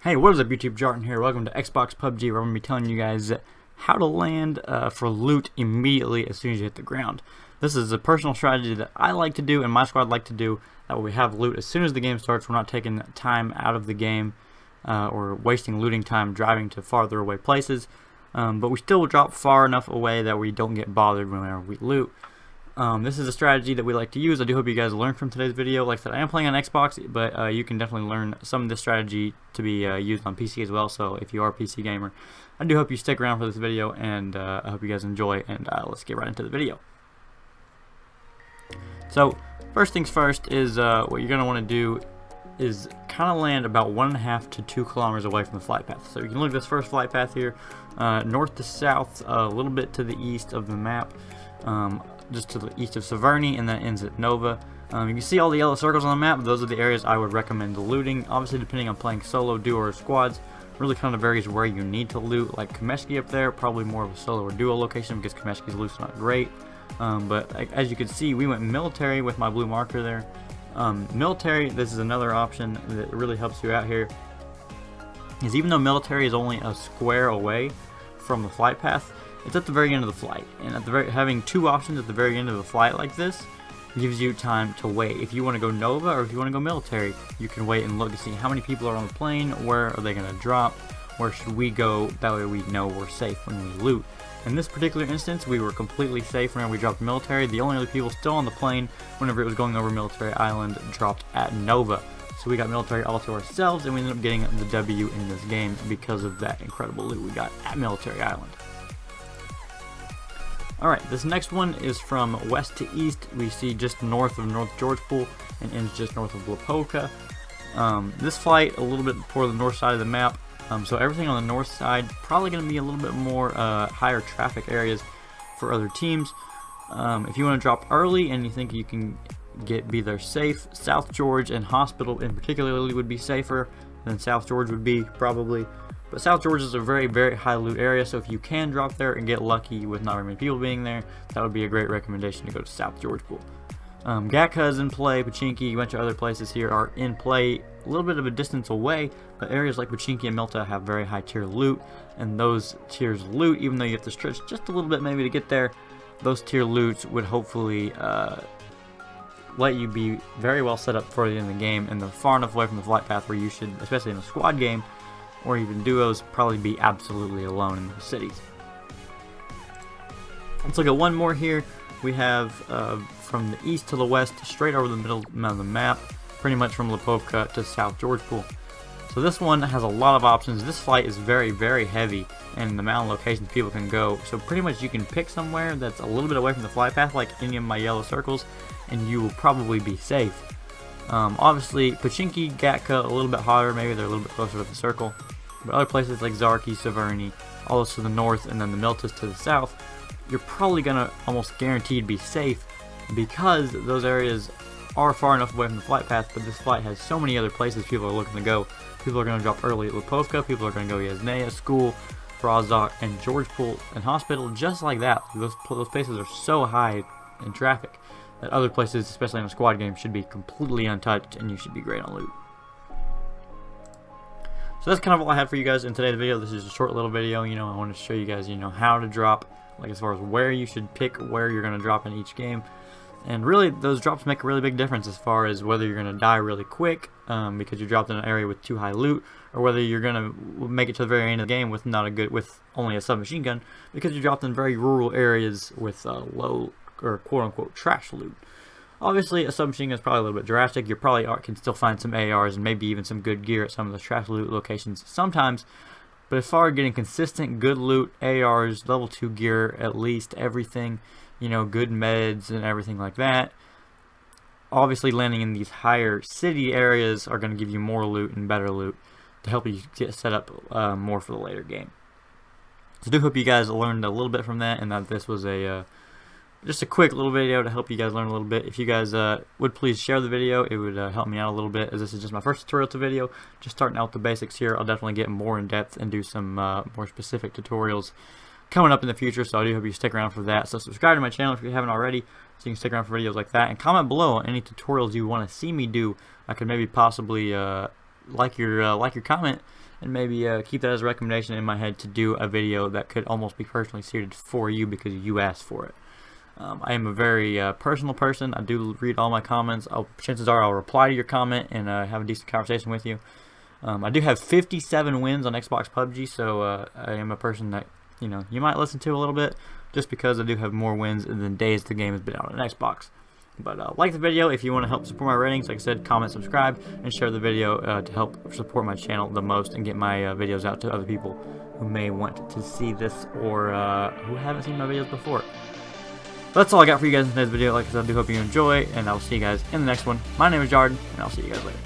Hey, what is up YouTube? Jardan here. Welcome to Xbox Pubg, where I'm going to be telling you guys how to land for loot immediately as soon as you hit the ground. This is a personal strategy that I like to do and my squad like to do. That way we have loot as soon as the game starts. We're not taking time out of the game or wasting looting time driving to farther away places. But we still drop far enough away that we don't get bothered whenever we loot. This is a strategy that we like to use. I do hope you guys learned from today's video. Like I said, I am playing on Xbox, but you can definitely learn some of this strategy to be used on PC as well. So if you are a PC gamer, I do hope you stick around for this video, and I hope you guys enjoy, and let's get right into the video. So first things first is what you're going to want to do is kind of land about 1.5 to 2 kilometers away from the flight path. So you can look at this first flight path here, north to south, a little bit to the east of the map. Just to the east of Severny, and then it ends at Nova. You can see all the yellow circles on the map. Those are the areas I would recommend looting. Obviously, depending on playing solo, duo, or squads, really kind of varies where you need to loot. Like Kameshki up there, probably more of a solo or duo location because Kameshki's loot's not great. But as you can see, we went military with my blue marker there. Military, this is another option that really helps you out here. Is even though military is only a square away from the flight path, it's at the very end of the flight, and at the having two options at the very end of the flight like this gives you time to wait. If you want to go Nova or if you want to go military, you can wait and look to see how many people are on the plane, where are they going to drop, where should we go, that way we know we're safe when we loot. In this particular instance, we were completely safe whenever we dropped military. The only other people still on the plane whenever it was going over Military Island dropped at Nova. So we got military all to ourselves, and we ended up getting the W in this game because of that incredible loot we got at Military Island. Alright, this next one is from west to east. We see just north of North Georgetown and ends just north of Lipovka. This flight a little bit toward the north side of the map. So everything on the north side probably going to be a little bit more higher traffic areas for other teams. If you want to drop early and you think you can be there safe, South George and Hospital in particularly would be safer than South George would be probably. But South George is a very, very high loot area, so if you can drop there and get lucky with not very many people being there, that would be a great recommendation to go to South George Pool. Gatka is in play, Pachinki, a bunch of other places here are in play, a little bit of a distance away, but areas like Pachinki and Milta have very high tier loot, and those tiers loot, even though you have to stretch just a little bit maybe to get there, those tier loots would hopefully let you be very well set up for the end of the game, and they're far enough away from the flight path where you should, especially in a squad game, or even duos, probably be absolutely alone in those cities. Let's look at one more here. We have from the east to the west, straight over the middle of the map, pretty much from Lipovka to South Georgetown. So this one has a lot of options. This flight is very, very heavy, and the amount of locations people can go. So pretty much you can pick somewhere that's a little bit away from the flight path, like any of my yellow circles, and you will probably be safe. Obviously, Pachinki, Gatka, a little bit hotter, maybe they're a little bit closer to the circle. But other places like Zarki, Severny, all those to the north, and then the Miltas to the south, you're probably going to almost guaranteed be safe because those areas are far enough away from the flight path, but this flight has so many other places people are looking to go. People are going to drop early at Lipovka, people are going to go Yasnaya, School, Brazok, and Georgetown and Hospital, just like that. Those places are so high in traffic that other places, especially in a squad game, should be completely untouched, and you should be great on loot. So that's kind of all I had for you guys in today's video. This is a short little video. I wanted to show you guys, how to drop, like as far as where you should pick where you're going to drop in each game. And really, those drops make a really big difference as far as whether you're going to die really quick because you dropped in an area with too high loot, or whether you're going to make it to the very end of the game with only a submachine gun because you dropped in very rural areas with low or quote-unquote trash loot. Obviously, a submachine gun is probably a little bit drastic. You probably can still find some ARs and maybe even some good gear at some of the trash loot locations sometimes. But as far as getting consistent good loot, ARs, level 2 gear, at least everything, good meds and everything like that, obviously landing in these higher city areas are going to give you more loot and better loot to help you get set up more for the later game. So I do hope you guys learned a little bit from that, and that this was just a quick little video to help you guys learn a little bit. If you guys would please share the video, it would help me out a little bit, as this is just my first tutorial video. Just starting out with the basics here. I'll definitely get more in depth and do some more specific tutorials coming up in the future, so I do hope you stick around for that. So subscribe to my channel if you haven't already, so you can stick around for videos like that, and comment below on any tutorials you want to see me do. I could maybe possibly like your comment and maybe keep that as a recommendation in my head to do a video that could almost be personally suited for you because you asked for it. I am a very personal person. I do read all my comments. Chances are I'll reply to your comment and have a decent conversation with you. I do have 57 wins on Xbox Pubg, so I am a person that you might listen to a little bit, just because I do have more wins than days the game has been out on Xbox. But like the video if you want to help support my ratings. Like I said, comment, subscribe, and share the video to help support my channel the most and get my videos out to other people who may want to see this or who haven't seen my videos before. That's all I got for you guys in today's video. Like I said, I do hope you enjoy, and I'll see you guys in the next one. My name is Jardan, and I'll see you guys later.